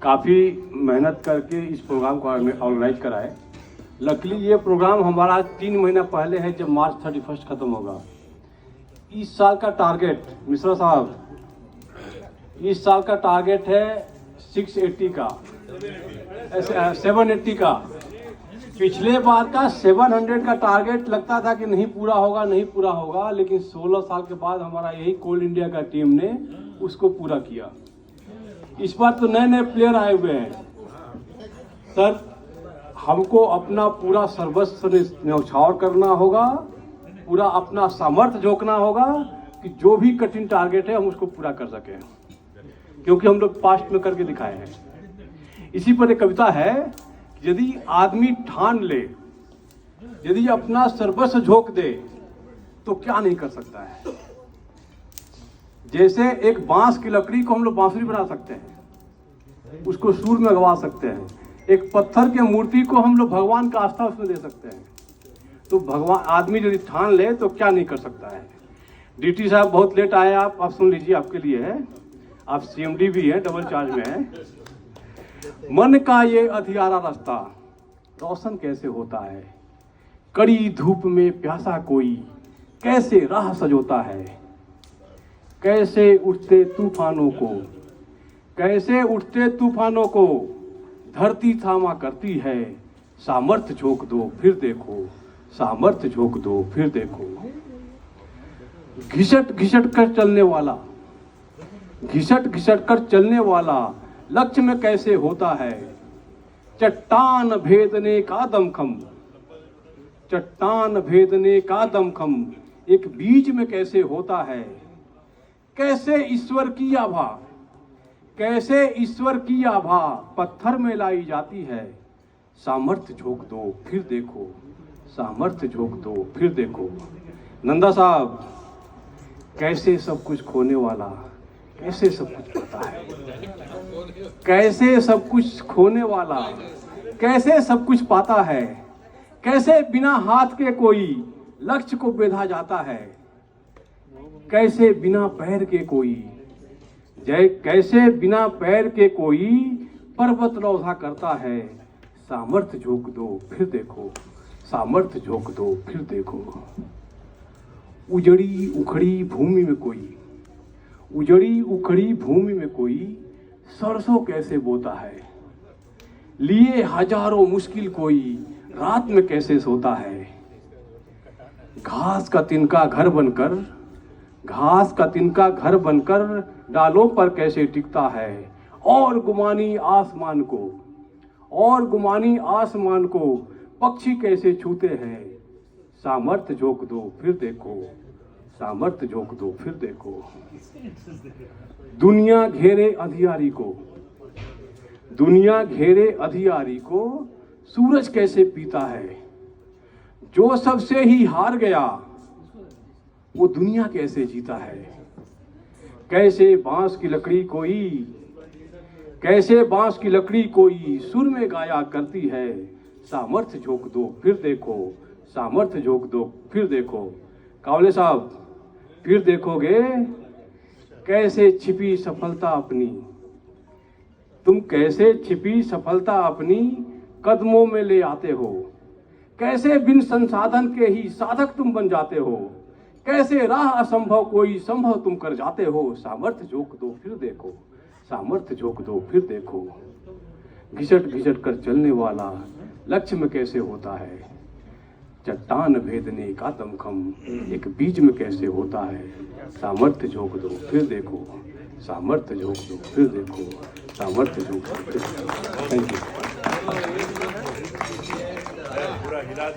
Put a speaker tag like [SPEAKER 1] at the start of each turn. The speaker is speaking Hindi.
[SPEAKER 1] काफ़ी मेहनत करके इस प्रोग्राम को ऑर्गेनाइज करा है। लकीली ये प्रोग्राम हमारा 3 महीना पहले है, जब मार्च 31 ख़त्म होगा। इस साल का टारगेट मिश्रा साहब, इस साल का टारगेट है 680 का, 780 का। पिछले बार का 700 का टारगेट लगता था कि नहीं पूरा होगा, नहीं पूरा होगा, लेकिन 16 साल के बाद हमारा यही कोल इंडिया का टीम ने उसको पूरा किया। इस बार तो नए नए प्लेयर आए हुए हैं सर, हमको अपना पूरा सर्वस्व न्यौछावर करना होगा, पूरा अपना सामर्थ्य झोंकना होगा कि जो भी कठिन टारगेट है हम उसको पूरा कर सकें, क्योंकि हम लोग पास्ट में करके दिखाए हैं। इसी पर एक कविता है, यदि आदमी ठान ले, यदि अपना सर्वस्व झोंक दे तो क्या नहीं कर सकता है। जैसे एक बांस की लकड़ी को हम लोग बांसुरी बना सकते हैं, उसको सुर में गवा सकते हैं। एक पत्थर के मूर्ति को हम लोग भगवान का आस्था उसमें दे सकते हैं। तो भगवान आदमी यदि ठान ले तो क्या नहीं कर सकता है। डीटी साहब बहुत लेट आए, आप सुन लीजिए, आपके लिए है। आप सीएमडी भी हैं, डबल चार्ज में है। मन का ये अधियारा रास्ता रोशन कैसे होता है, कड़ी धूप में प्यासा कोई कैसे राह सजोता है। कैसे उठते तूफानों को, कैसे उठते तूफानों को धरती थामा करती है। सामर्थ्य झोंक दो फिर देखो, सामर्थ्य झोंक दो फिर देखो। घिसट घिसट कर चलने वाला, घिसट घिसट कर चलने वाला लक्ष्य में कैसे होता है। चट्टान भेदने का दमखम, चट्टान भेदने का दमखम एक बीज में कैसे होता है। कैसे ईश्वर की आभा, कैसे ईश्वर की आभा पत्थर में लाई जाती है। सामर्थ्य झोंक दो फिर देखो, सामर्थ्य झोंक दो फिर देखो। नंदा साहब, कैसे सब कुछ खोने वाला कैसे सब कुछ पाता है। कैसे सब कुछ खोने वाला कैसे सब कुछ पाता है। कैसे बिना हाथ के कोई लक्ष्य को बेधा जाता है। कैसे बिना पैर के कोई, जय कैसे बिना पैर के कोई पर्वत लौधा करता है। सामर्थ्य झोंक दो फिर देखो, सामर्थ्य झोंक दो फिर देखो। उजड़ी उखड़ी भूमि में कोई, उजड़ी उखड़ी भूमि में कोई सरसों कैसे बोता है। लिए हजारों मुश्किल कोई रात में कैसे सोता है। घास का तिनका घर बनकर, घास का तिनका घर बनकर डालों पर कैसे टिकता है। और गुमानी आसमान को, और गुमानी आसमान को पक्षी कैसे छूते हैं। सामर्थ्य झोंक दो फिर देखो, सामर्थ्य झोंक दो फिर देखो। दुनिया घेरे अधियारी को, दुनिया घेरे अधियारी को सूरज कैसे पीता है। जो सबसे ही हार गया वो दुनिया कैसे जीता है। कैसे बांस की लकड़ी कोई, कैसे बांस की लकड़ी कोई सुर में गाया करती है। सामर्थ्य झोंक दो फिर देखो, सामर्थ्य झोंक दो फिर देखो। कावले साहब, फिर देखोगे कैसे छिपी सफलता अपनी, तुम कैसे छिपी सफलता अपनी कदमों में ले आते हो। कैसे बिन संसाधन के ही साधक तुम बन जाते हो। कैसे राह असंभव कोई संभव तुम कर जाते हो। सामर्थ्य झोंक दो फिर देखो, सामर्थ्य झोंक दो फिर देखो। घिसट घिसट कर चलने वाला लक्ष्य में कैसे होता है। चट्टान भेदने का दमखम एक बीज में कैसे होता है। सामर्थ्य झोंक दो फिर देखो, सामर्थ्य झोंक दो फिर देखो, सामर्थ्य झोंक दो फिर देखो। Thank you.